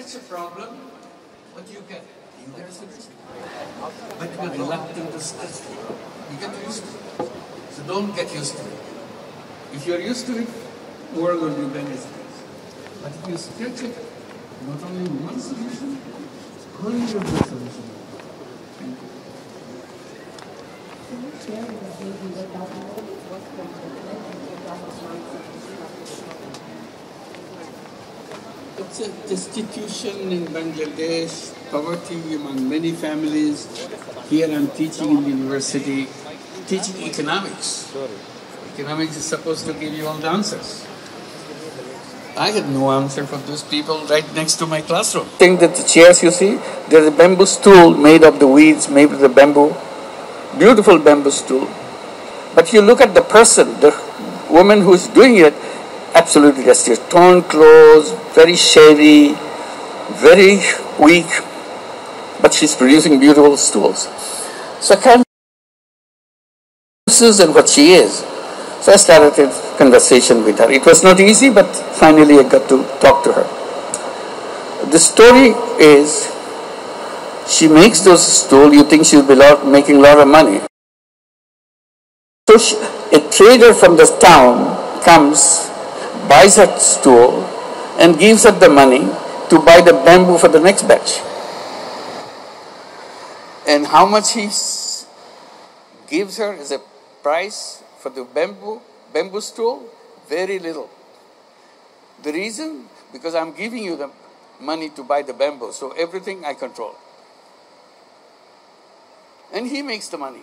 scratch a problem, what do you get? You get a solution. But you're reluctant to scratch it. You get used to it. So don't get used to it. If you're used to it, the world will be better. But if you scratch it, not only one solution, hundreds of solutions. Thank you. Can you share with us maybe what was the It's a destitution in Bangladesh, poverty among many families. Here I'm teaching in the university, teaching economics. Economics is supposed to give you all the answers. I had no answer for those people right next to my classroom. I think that the chairs you see, there's a bamboo stool made of the weeds, made with the bamboo. Beautiful bamboo stool. But you look at the person, the woman who's doing it, absolutely just torn clothes, very shabby, very weak, but she's producing beautiful stools. So I can't and what she is. So I started a conversation with her. It was not easy, but finally I got to talk to her. The story is, she makes those stools, you think she'll be making a lot of money. So a trader from the town comes, buys her stool, and gives her the money to buy the bamboo for the next batch. And how much he gives her as a price for the bamboo stool? Very little. The reason? Because I'm giving you the money to buy the bamboo, so everything I control. And he makes the money.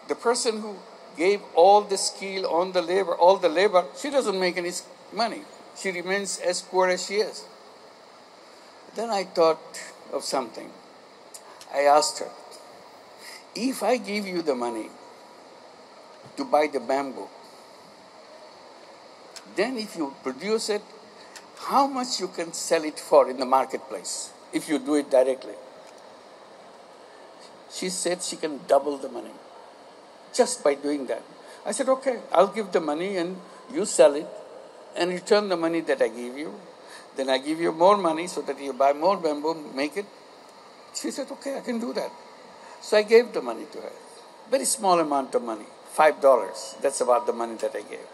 The person who gave all the skill on the labor, all the labor, she doesn't make any money. She remains as poor as she is. Then I thought of something. I asked her, if I give you the money to buy the bamboo, then if you produce it, how much you can sell it for in the marketplace if you do it directly? She said she can double the money just by doing that. I said, okay, I'll give the money and you sell it and return the money that I give you. Then I give you more money so that you buy more bamboo, make it. She said, okay, I can do that. So I gave the money to her. Very small amount of money, $5. That's about the money that I gave.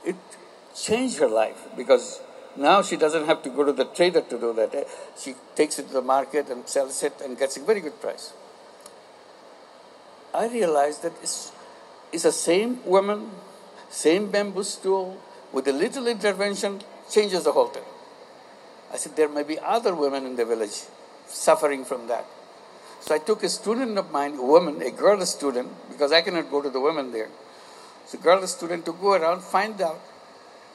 It changed her life because now she doesn't have to go to the trader to do that. She takes it to the market and sells it and gets a very good price. I realized that it's the same woman, same bamboo stool, with a little intervention, changes the whole thing. I said, there may be other women in the village suffering from that. So I took a student of mine, a woman, a girl student, because I cannot go to the women there. So a girl student to go around, find out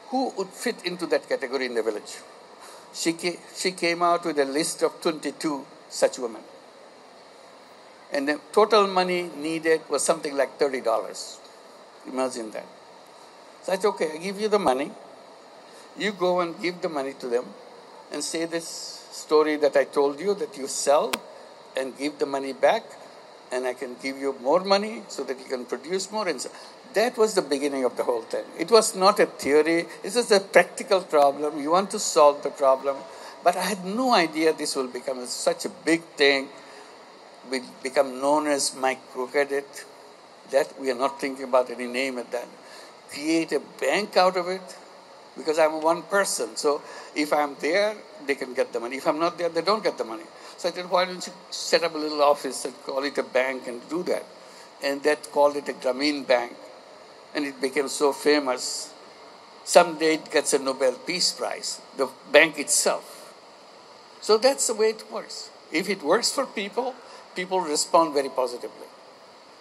who would fit into that category in the village. She came out with a list of 22 such women. And the total money needed was something like $30. Imagine that. So I said, okay, I give you the money. You go and give the money to them and say this story that I told you, that you sell and give the money back, and I can give you more money so that you can produce more. And so that was the beginning of the whole thing. It was not a theory. It was a practical problem. You want to solve the problem. But I had no idea this will become such a big thing. Will become known as microcredit. That we are not thinking about any name at that. Create a bank out of it, because I'm one person. So if I'm there, they can get the money. If I'm not there, they don't get the money. So I said, why don't you set up a little office and call it a bank and do that? And that called it a Grameen Bank. And it became so famous. Someday it gets a Nobel Peace Prize, the bank itself. So that's the way it works. If it works for people, people respond very positively.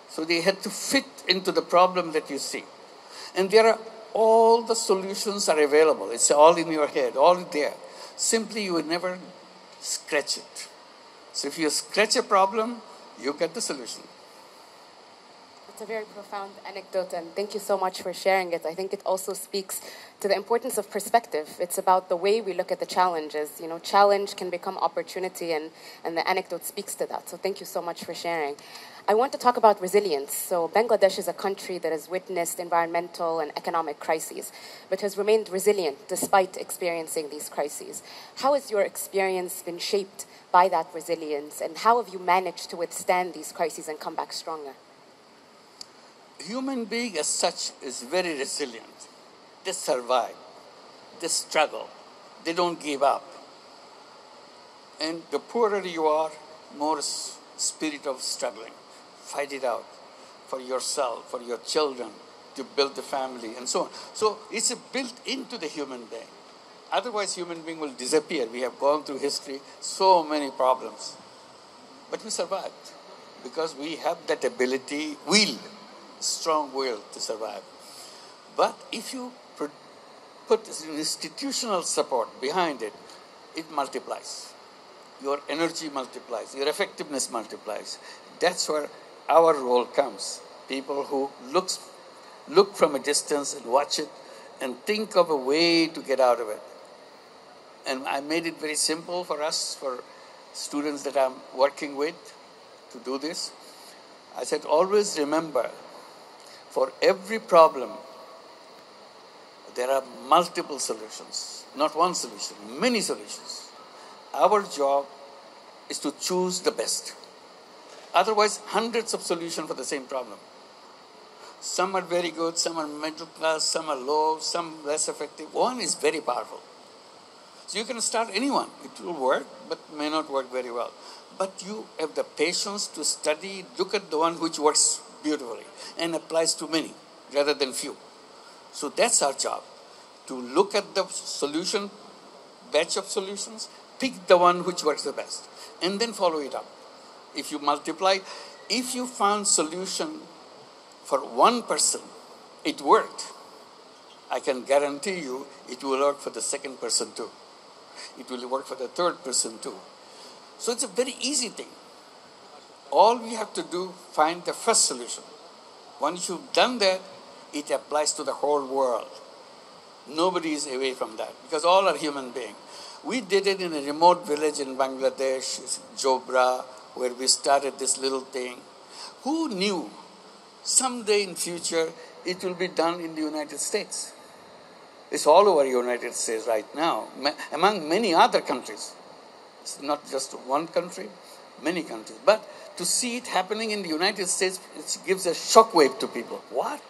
So they had to fit into the problem that you see. And there are all the solutions are available. It's all in your head, all there. Simply you will never scratch it. So if you scratch a problem, you get the solution. It's a very profound anecdote, and thank you so much for sharing it. I think it also speaks to the importance of perspective. It's about the way we look at the challenges. You know, challenge can become opportunity, and the anecdote speaks to that. So thank you so much for sharing. I want to talk about resilience. So Bangladesh is a country that has witnessed environmental and economic crises, but has remained resilient despite experiencing these crises. How has your experience been shaped by that resilience, and how have you managed to withstand these crises and come back stronger? Human being as such is very resilient. They survive, they struggle, they don't give up. And the poorer you are, more spirit of struggling. Fight it out for yourself, for your children, to build the family, and so on. So it's built into the human being. Otherwise, human being will disappear. We have gone through history, so many problems. But we survived because we have that ability, strong will to survive. But if you put institutional support behind it, it multiplies. Your energy multiplies, your effectiveness multiplies. That's where our role comes. People who look from a distance and watch it and think of a way to get out of it. And I made it very simple for us, for students that I'm working with to do this. I said, always remember, for every problem, there are multiple solutions. Not one solution, many solutions. Our job is to choose the best. Otherwise, hundreds of solutions for the same problem. Some are very good, some are middle class, some are low, some less effective. One is very powerful. So you can start anyone. It will work, but may not work very well. But you have the patience to study, look at the one which works beautifully and applies to many rather than few. So that's our job, to look at the solution, batch of solutions, pick the one which works the best, and then follow it up. If you multiply, if you found solution for one person, it worked. I can guarantee you it will work for the second person too. It will work for the third person too. So it's a very easy thing. All we have to do, find the first solution. Once you've done that, it applies to the whole world. Nobody is away from that because all are human beings. We did it in a remote village in Bangladesh, Jobra, where we started this little thing. Who knew someday in future it will be done in the United States? It's all over the United States right now, among many other countries. It's not just one country, many countries. But to see it happening in the United States, it gives a shockwave to people. What?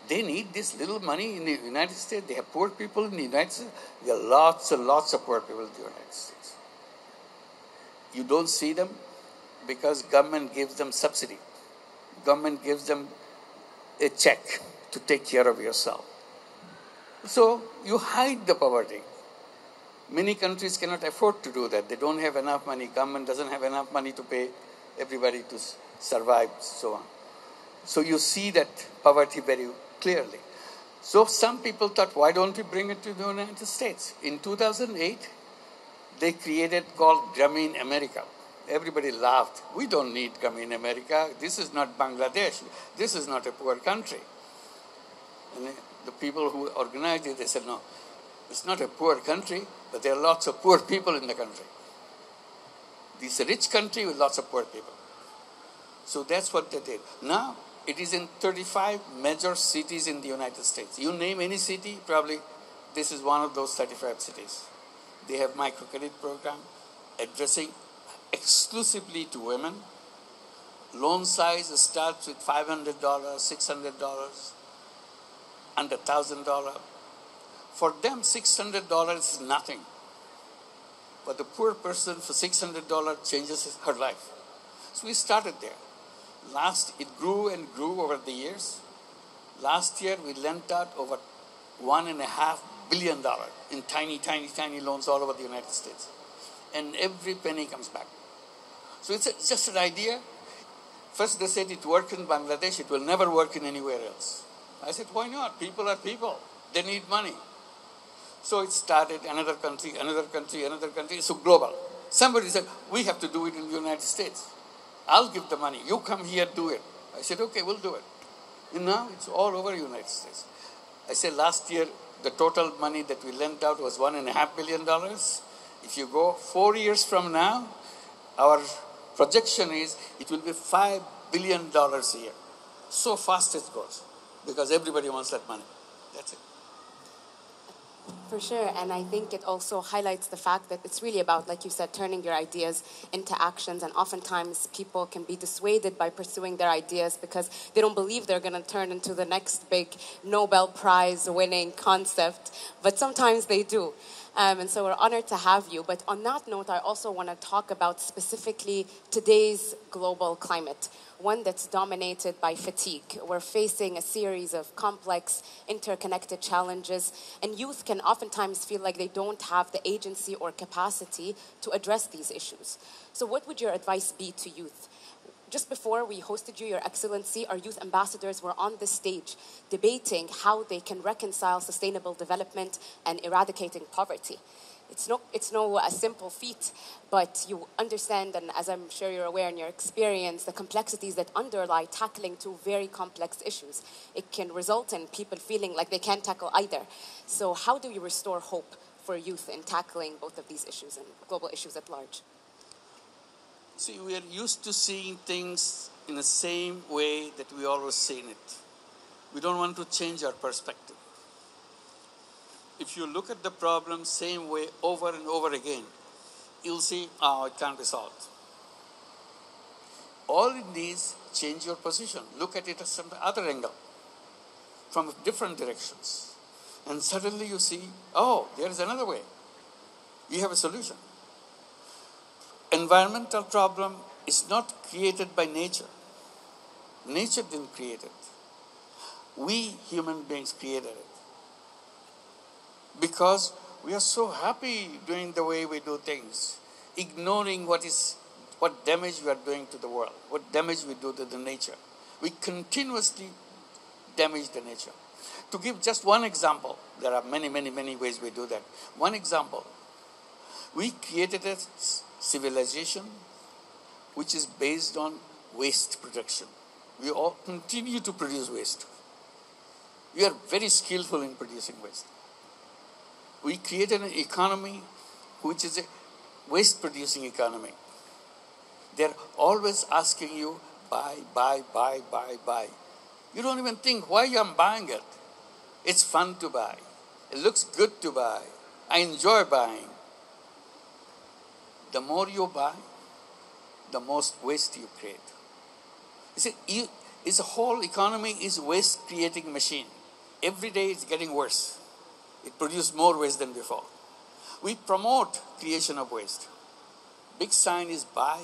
They need this little money in the United States. They have poor people in the United States. There are lots and lots of poor people in the United States. You don't see them because government gives them subsidy. Government gives them a check to take care of yourself. So you hide the poverty. Many countries cannot afford to do that. They don't have enough money. Government doesn't have enough money to pay everybody to survive, so on. So you see that poverty very clearly. So some people thought, why don't we bring it to the United States? In 2008, they created called Grameen America. Everybody laughed. We don't need Grameen America. This is not Bangladesh. This is not a poor country. And the people who organized it, they said, no, it's not a poor country, but there are lots of poor people in the country. This is a rich country with lots of poor people. So that's what they did. Now, it is in 35 major cities in the United States. You name any city, probably this is one of those 35 cities. They have microcredit program addressing exclusively to women. Loan size starts with $500, $600, under $1,000. For them, $600 is nothing. But the poor person, for $600 changes her life. So we started there. It grew and grew over the years. Last year, we lent out over $1.5 billion in tiny, tiny, tiny loans all over the United States. And every penny comes back. So it's just an idea. First they said it worked in Bangladesh, it will never work in anywhere else. I said, why not? People are people. They need money. So it started another country, another country, another country. So global. Somebody said, we have to do it in the United States. I'll give the money. You come here, do it. I said, okay, we'll do it. And now it's all over the United States. I said last year, the total money that we lent out was $1.5 billion. If you go 4 years from now, our projection is it will be $5 billion a year. So fast it goes because everybody wants that money. That's it. For sure, and I think it also highlights the fact that it's really about, like you said, turning your ideas into actions, and oftentimes people can be dissuaded by pursuing their ideas because they don't believe they're going to turn into the next big Nobel Prize winning concept, but sometimes they do. And so we're honored to have you. But on that note, I also want to talk about specifically today's global climate, one that's dominated by fatigue. We're facing a series of complex, interconnected challenges, and youth can oftentimes feel like they don't have the agency or capacity to address these issues. So what would your advice be to youth? Just before we hosted you, Your Excellency, our youth ambassadors were on the stage debating how they can reconcile sustainable development and eradicating poverty. It's no simple feat, but you understand, and as I'm sure you're aware in your experience, the complexities that underlie tackling two very complex issues. It can result in people feeling like they can't tackle either. So how do we restore hope for youth in tackling both of these issues and global issues at large? See, we are used to seeing things in the same way that we always seen it. We don't want to change our perspective. If you look at the problem same way over and over again, you'll see, it can't be solved. All it needs, change your position. Look at it as some other angle, from different directions. And suddenly you see, there is another way. You have a solution. Environmental problem is not created by nature. Nature didn't create it. We human beings created it. Because we are so happy doing the way we do things, ignoring what damage we are doing to the world, what damage we do to the nature. We continuously damage the nature. To give just one example, there are many, many, many ways we do that. One example, we created a civilization which is based on waste production. We all continue to produce waste. We are very skillful in producing waste. We created an economy which is a waste producing economy. They're always asking you, buy. You don't even think why I'm buying it. It's fun to buy. It looks good to buy. I enjoy buying. The more you buy, the most waste you create. You see, the whole economy is waste creating machine. Every day it's getting worse. It produces more waste than before. We promote creation of waste. Big sign is buy.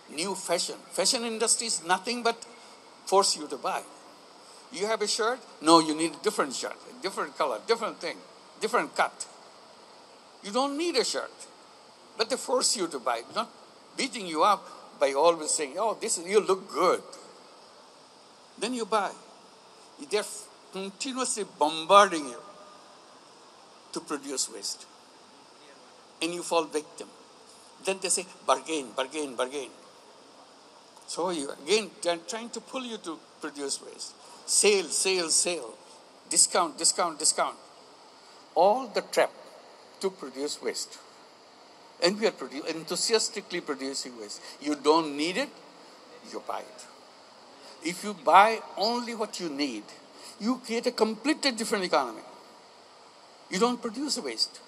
New fashion. Fashion industry is nothing but force you to buy. You have a shirt? No, you need a different shirt, a different color, different thing, different cut. You don't need a shirt, but they force you to buy, not beating you up by always saying, you look good. Then you buy. They're continuously bombarding you to produce waste. And you fall victim. Then they say, bargain. So they're trying to pull you to produce waste. Sale. Discount. All the trap to produce waste. And we are enthusiastically producing waste. You don't need it, you buy it. If you buy only what you need, you create a completely different economy. You don't produce waste.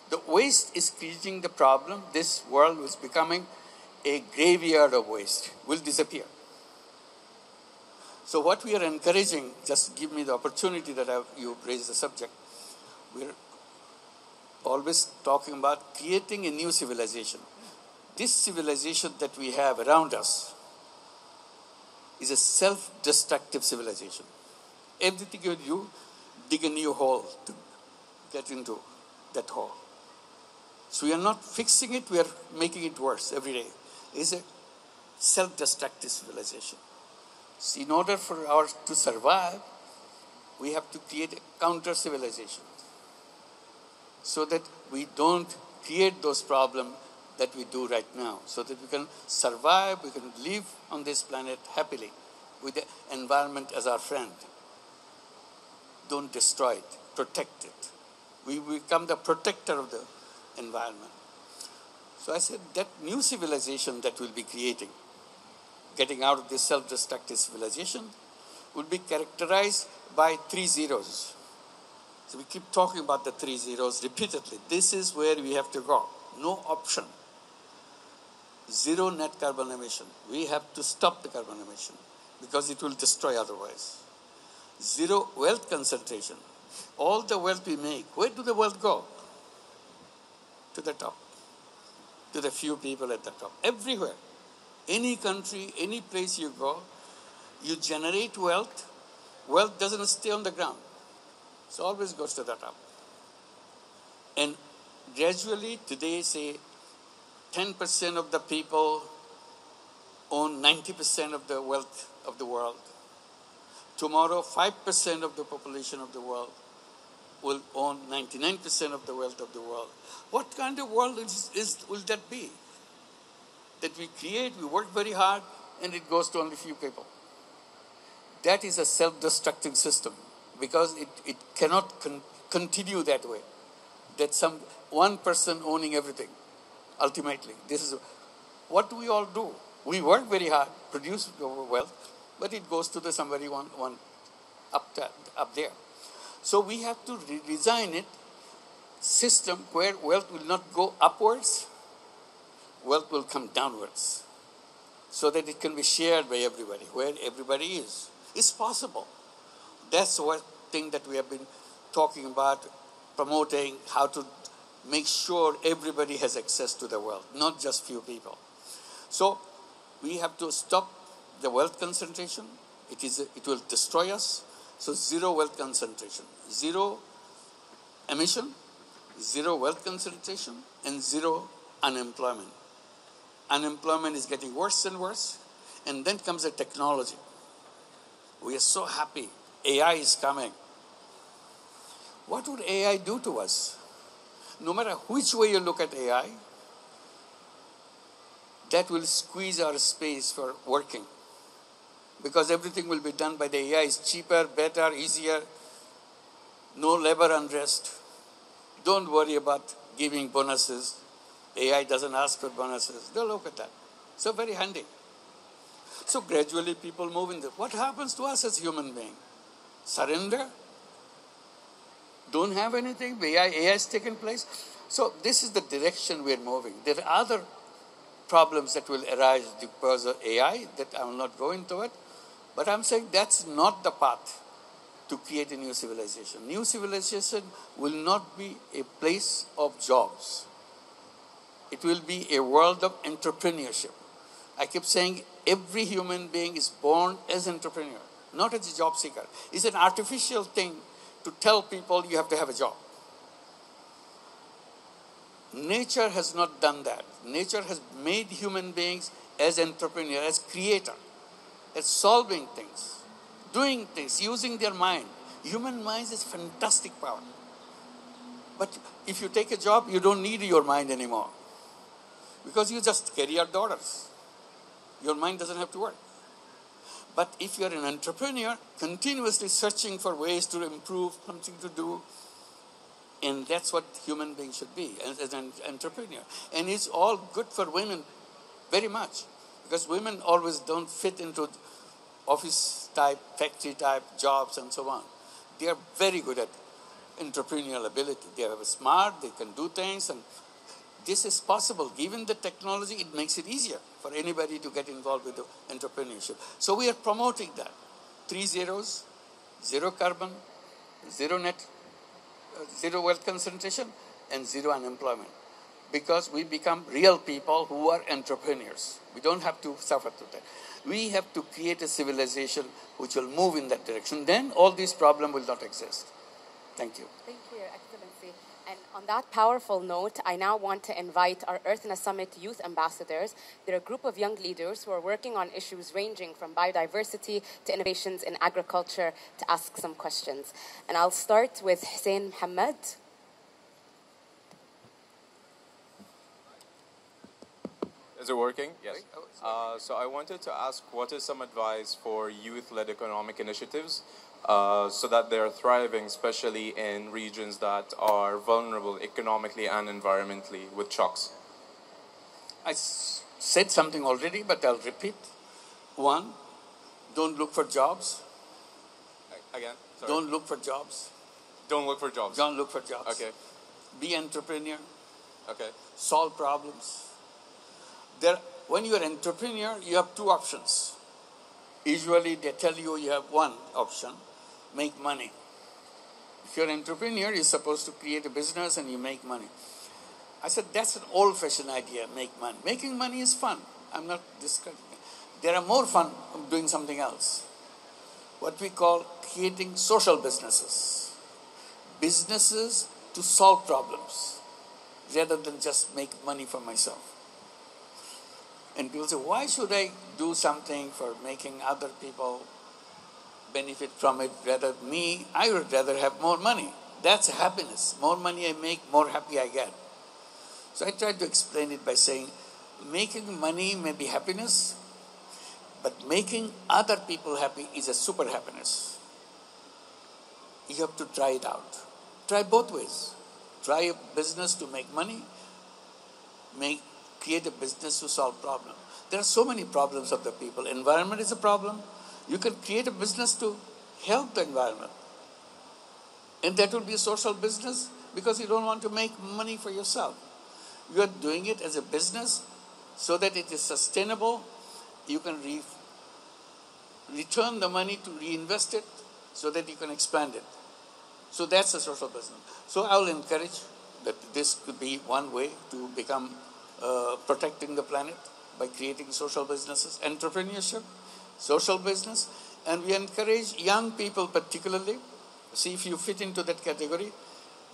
The waste is creating the problem. This world is becoming a graveyard of waste. Will disappear. So what we are encouraging, just give me the opportunity that you raised the subject. We're always talking about creating a new civilization. This civilization that we have around us is a self-destructive civilization. Everything you do, dig a new hole to get into that hole. So we are not fixing it, we are making it worse every day. It's a self-destructive civilization. So in order for ours to survive, we have to create a counter-civilization so that we don't create those problems that we do right now, so that we can survive, we can live on this planet happily with the environment as our friend. Don't destroy it, protect it. We become the protector of the environment. So I said that new civilization that we'll be creating, getting out of this self-destructive civilization, will be characterized by 3 zeros. So we keep talking about the 3 zeros repeatedly. This is where we have to go. No option. Zero net carbon emission. We have to stop the carbon emission because it will destroy otherwise. Zero wealth concentration. All the wealth we make, where do the wealth go? To the top. To the few people at the top. Everywhere. Any country, any place you go, you generate wealth. Wealth doesn't stay on the ground. It always goes to the top. And gradually, today, say, 10% of the people own 90% of the wealth of the world. Tomorrow, 5% of the population of the world will own 99% of the wealth of the world. What kind of world will that be? That we create, we work very hard, and it goes to only few people. That is a self-destructive system because it cannot continue that way. That some one person owning everything, ultimately. This is what do we all do. We work very hard, produce wealth, but it goes to somebody one up there. So we have to design it system where wealth will not go upwards, wealth will come downwards, so that it can be shared by everybody, where everybody is. It's possible. That's one thing that we have been talking about, promoting how to make sure everybody has access to the wealth, not just few people. So we have to stop the wealth concentration. It will destroy us. So zero wealth concentration, zero emission, zero wealth concentration, and zero unemployment. Unemployment is getting worse and worse. And then comes the technology. We are so happy. AI is coming. What would AI do to us? No matter which way you look at AI, that will squeeze our space for working. Because everything will be done by the AI. It's cheaper, better, easier. No labor unrest. Don't worry about giving bonuses. AI doesn't ask for bonuses. Don't look at that. So very handy. So gradually people move in there. What happens to us as human beings? Surrender? Don't have anything? AI has taken place? So this is the direction we are moving. There are other problems that will arise because of AI that I will not go into it. But I'm saying that's not the path to create a new civilization. New civilization will not be a place of jobs. It will be a world of entrepreneurship. I keep saying every human being is born as an entrepreneur, not as a job seeker. It's an artificial thing to tell people you have to have a job. Nature has not done that. Nature has made human beings as entrepreneurs, as creator, as solving things, doing things, using their mind. Human mind is fantastic power. But if you take a job, you don't need your mind anymore. Because you just carry out the orders. Your mind doesn't have to work. But if you're an entrepreneur, continuously searching for ways to improve, something to do, and that's what human beings should be as an entrepreneur. And it's all good for women very much. Because women always don't fit into office type, factory type jobs and so on. They are very good at entrepreneurial ability. They are smart, they can do things, and this is possible. Given the technology, it makes it easier for anybody to get involved with the entrepreneurship. So we are promoting that. 3 zeros, zero carbon, zero net, zero wealth concentration, and zero unemployment. Because we become real people who are entrepreneurs. We don't have to suffer through that. We have to create a civilization which will move in that direction. Then all these problems will not exist. Thank you. Thank you, Your Excellency. And on that powerful note, I now want to invite our Earth in a Summit youth ambassadors. They're a group of young leaders who are working on issues ranging from biodiversity to innovations in agriculture to ask some questions. And I'll start with Hussein Mohammed. Is it working? Yes. So I wanted to ask, what is some advice for youth-led economic initiatives so that they're thriving, especially in regions that are vulnerable economically and environmentally with shocks? said something already, but I'll repeat. One, don't look for jobs. Again? Sorry. Don't look for jobs. Don't look for jobs. Don't look for jobs. Okay. Be entrepreneur. Okay. Solve problems. When you're an entrepreneur, you have two options. Usually they tell you have one option, make money. If you're an entrepreneur, you're supposed to create a business and you make money. I said, that's an old-fashioned idea, make money. Making money is fun. I'm not discussing it. There are more fun of doing something else. What we call creating social businesses. Businesses to solve problems, rather than just make money for myself. And people say, why should I do something for making other people benefit from it rather than me? I would rather have more money. That's happiness. More money I make, more happy I get. So I tried to explain it by saying, making money may be happiness, but making other people happy is a super happiness. You have to try it out. Try both ways. Try a business to make money, create a business to solve problems. There are so many problems of the people. Environment is a problem. You can create a business to help the environment. And that will be a social business because you don't want to make money for yourself. You are doing it as a business so that it is sustainable. You can return the money to reinvest it so that you can expand it. So that's a social business. So I will encourage that this could be one way to become protecting the planet by creating social businesses, entrepreneurship, social business, and we encourage young people particularly. See if you fit into that category.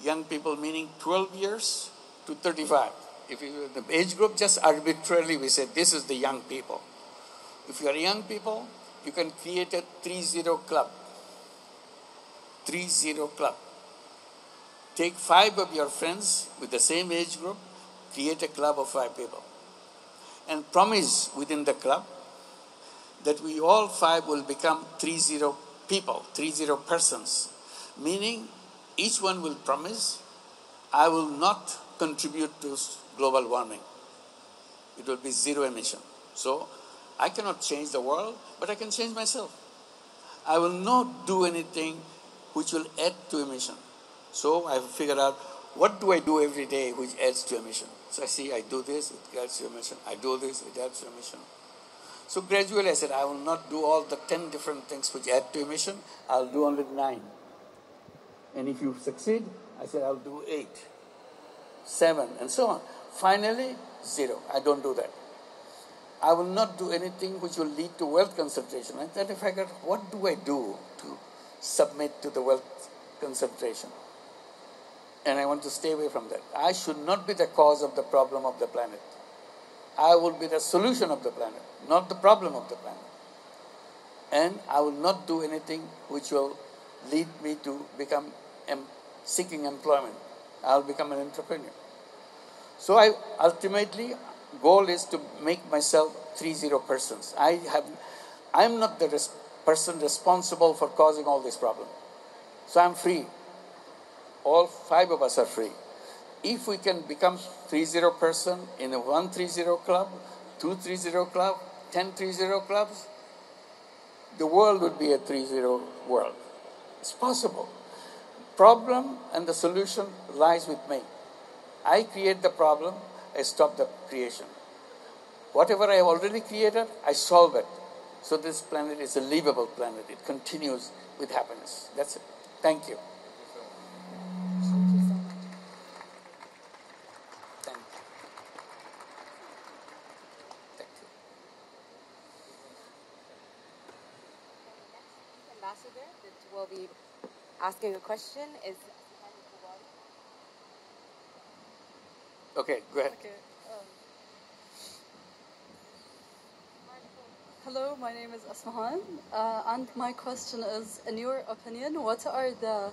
Young people meaning 12 years to 35. If you the age group, just arbitrarily we say this is the young people. If you are young people, you can create a 3-0 club. 3-0 club. Take 5 of your friends with the same age group, create a club of 5 people. And promise within the club that we all 5 will become 3-0 people, 3-0 persons. Meaning each one will promise, I will not contribute to global warming. It will be zero emission. So I cannot change the world, but I can change myself. I will not do anything which will add to emission. So I figured out, what do I do every day which adds to emission? So I see, I do this, it adds to emission. I do this, it adds to emission. So gradually I said, I will not do all the 10 different things which add to emission. I'll do only 9. And if you succeed, I said, I'll do 8, 7, and so on. Finally, 0. I don't do that. I will not do anything which will lead to wealth concentration. And then I figured, what do I do to submit to the wealth concentration? And I want to stay away from that. I should not be the cause of the problem of the planet. I will be the solution of the planet, not the problem of the planet. And I will not do anything which will lead me to become seeking employment. I'll become an entrepreneur. So ultimately, goal is to make myself 3-0 persons. I'm not the person responsible for causing all this problem. So I'm free. All 5 of us are free. If we can become 3-0 person in a 1-3-0 club, 2-3-0 club, 10-3-0 clubs, the world would be a 3-0 world. It's possible. Problem and the solution lies with me. I create the problem, I stop the creation. Whatever I have already created, I solve it. So this planet is a livable planet. It continues with happiness. That's it. Thank you. Ambassador that will be asking a question is. Okay, go ahead. Okay. Hello, my name is Asmahan, and my question is, in your opinion, what are the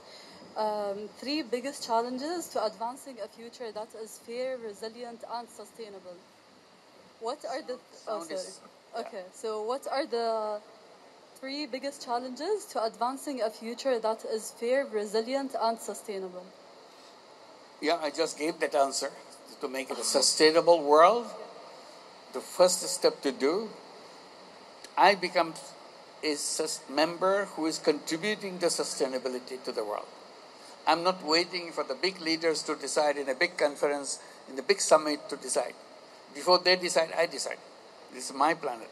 3 biggest challenges to advancing a future that is fair, resilient, and sustainable? What are the... Okay, so what are the 3 biggest challenges to advancing a future that is fair, resilient, and sustainable? Yeah, I just gave that answer. To make it a sustainable world, the first step to do, I become a member who is contributing to sustainability to the world. I'm not waiting for the big leaders to decide in a big conference, in the big summit to decide. Before they decide, I decide. This is my planet.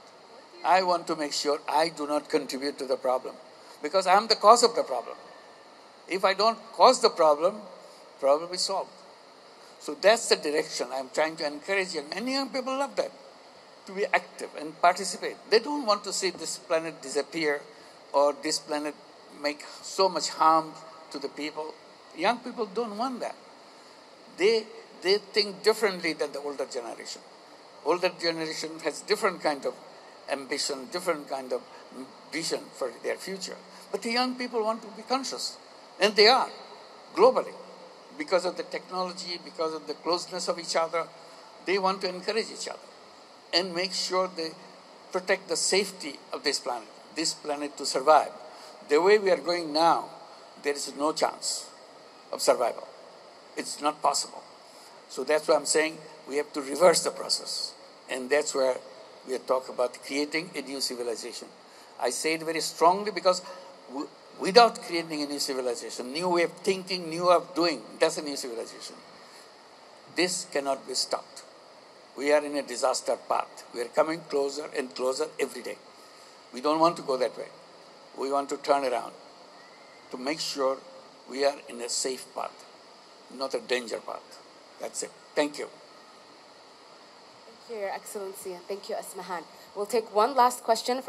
I want to make sure I do not contribute to the problem because I'm the cause of the problem. If I don't cause the problem is solved. So that's the direction I'm trying to encourage young. And young people love that, to be active and participate. They don't want to see this planet disappear or this planet make so much harm to the people. Young people don't want that. They think differently than the older generation. Older generation has different kind of ambition, different kind of vision for their future. But the young people want to be conscious. And they are, globally. Because of the technology, because of the closeness of each other, they want to encourage each other and make sure they protect the safety of this planet to survive. The way we are going now, there is no chance of survival. It's not possible. So that's why I'm saying we have to reverse the process. And that's where we talk about creating a new civilization. I say it very strongly because without creating a new civilization, new way of thinking, new way of doing, that's a new civilization. This cannot be stopped. We are in a disaster path. We are coming closer and closer every day. We don't want to go that way. We want to turn around to make sure we are in a safe path, not a danger path. That's it. Thank you. Thank you, Your Excellency, and thank you, Asmahan. We'll take one last question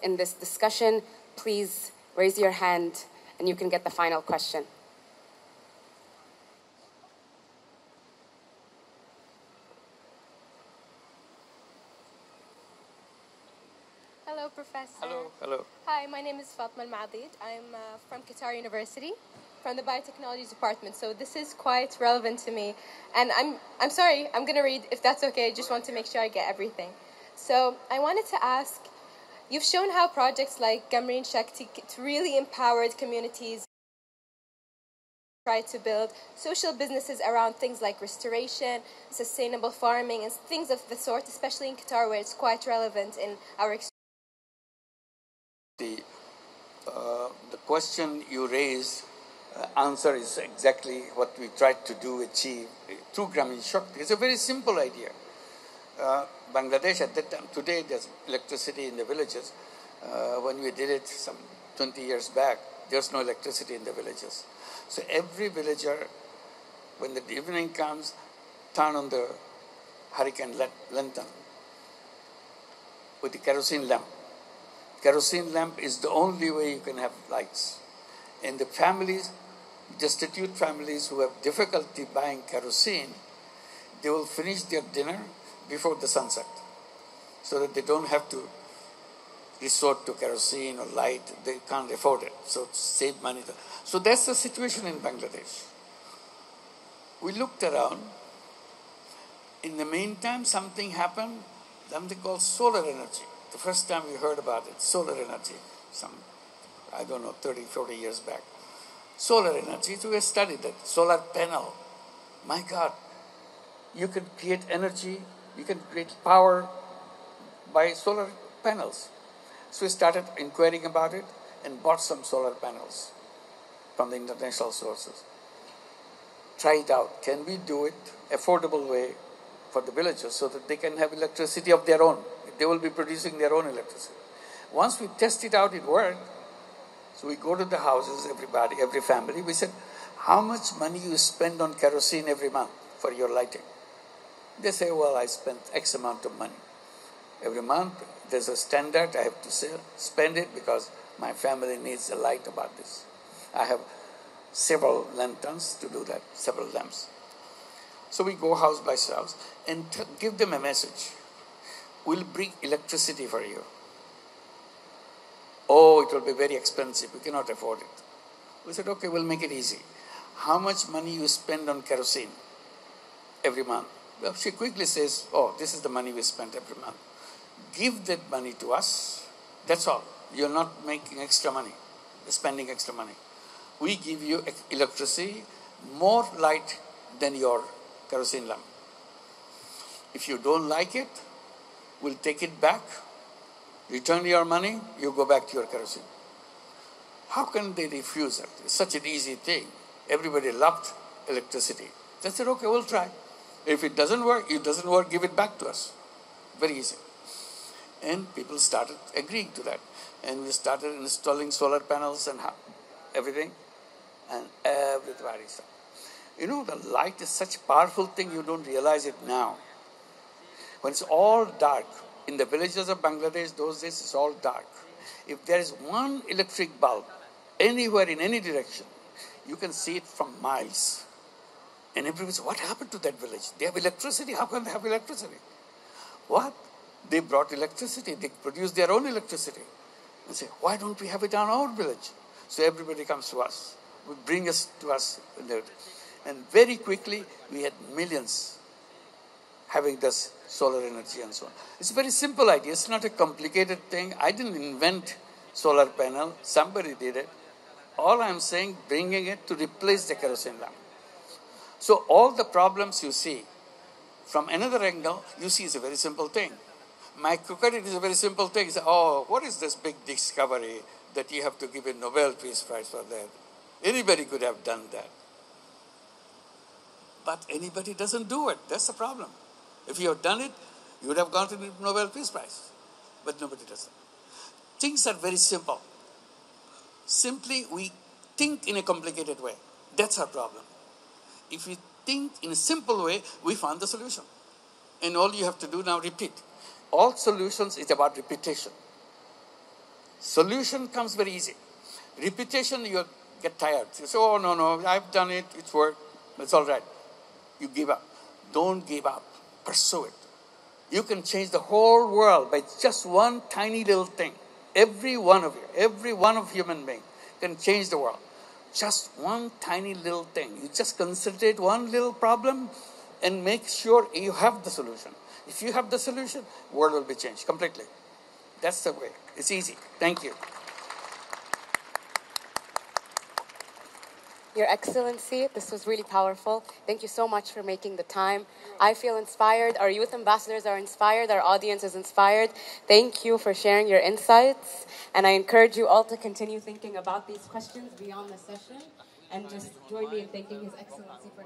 in this discussion. Please raise your hand and you can get the final question. Hello, Professor. Hello. Hi, my name is Fatma Al-Maadid. I'm from Qatar University, from the Biotechnology Department. So this is quite relevant to me. And I'm sorry, I'm going to read, if that's okay. I just want to make sure I get everything. So I wanted to ask, you've shown how projects like Gamreen Shakti really empowered communities, try to build social businesses around things like restoration, sustainable farming, and things of the sort, especially in Qatar, where it's quite relevant in our experience. The question you raised, answer is exactly what we tried to achieve through Gamreen Shakti. It's a very simple idea. Bangladesh at that time, today there's electricity in the villages. When we did it some 20 years back, there's no electricity in the villages. So every villager, when the evening comes, turn on the hurricane lantern with the kerosene lamp. Kerosene lamp is the only way you can have lights. And the families, destitute families who have difficulty buying kerosene, they will finish their dinner before the sunset so that they don't have to resort to kerosene or light. They can't afford it, so save money. So that's the situation in Bangladesh. We looked around. In the meantime, something happened, something called solar energy. The first time we heard about it, solar energy, 30, 40 years back. Solar energy, so we studied that. Solar panel. My God, you can create energy, you can create power by solar panels. So we started inquiring about it and bought some solar panels from the international sources. Try it out. Can we do it affordable way for the villagers so that they can have electricity of their own? They will be producing their own electricity. Once we test it out, it worked. So we go to the houses, everybody, every family. We said, how much money you spend on kerosene every month for your lighting? They say, well, I spend X amount of money. Every month, there's a standard. I have to spend it because my family needs a light about this. I have several lanterns to do that, several lamps. So we go house by house and give them a message. We'll bring electricity for you. Oh, it will be very expensive. We cannot afford it. We said, okay, we'll make it easy. How much money you spend on kerosene every month? Well, she quickly says, oh, this is the money we spend every month. Give that money to us. That's all. You're not making extra money, spending extra money. We give you electricity, more light than your kerosene lamp. If you don't like it, we'll take it back, return your money, you go back to your kerosene. How can they refuse it? It's such an easy thing. Everybody loved electricity. They said, okay, we'll try. If it doesn't work, give it back to us. Very easy. And people started agreeing to that. And we started installing solar panels and everything. And everybody started. You know, the light is such a powerful thing, you don't realize it now. When it's all dark, in the villages of Bangladesh, those days it's all dark. If there is one electric bulb anywhere in any direction, you can see it from miles. And everybody says, what happened to that village? They have electricity. How can they have electricity? What? They brought electricity. They produced their own electricity. And say, why don't we have it in our village? So everybody comes to us. Would bring us to us. And very quickly, we had millions having this solar energy and so on. It's a very simple idea. It's not a complicated thing. I didn't invent solar panel. Somebody did it. All I'm saying, bringing it to replace the kerosene lamp. So all the problems you see, from another angle, you see it's a very simple thing. My cooker, it is a very simple thing. You say, oh, what is this big discovery that you have to give a Nobel Peace Prize for that? Anybody could have done that. But anybody doesn't do it. That's the problem. If you have done it, you would have gotten the Nobel Peace Prize. But nobody does it. Things are very simple. Simply, we think in a complicated way. That's our problem. If we think in a simple way, we found the solution. And all you have to do now, repeat. All solutions is about repetition. Solution comes very easy. Repetition, you get tired. You say, oh, no, I've done it, it's worked, it's all right. You give up. Don't give up. Pursue it. You can change the whole world by just one tiny little thing. Every one of you, every one of human beings can change the world. Just one tiny little thing. You just concentrate one little problem and make sure you have the solution. If you have the solution, the world will be changed completely. That's the way. It's easy. Thank you. Your Excellency, this was really powerful. Thank you so much for making the time. I feel inspired. Our youth ambassadors are inspired. Our audience is inspired. Thank you for sharing your insights. And I encourage you all to continue thinking about these questions beyond the session. And just join me in thanking His Excellency for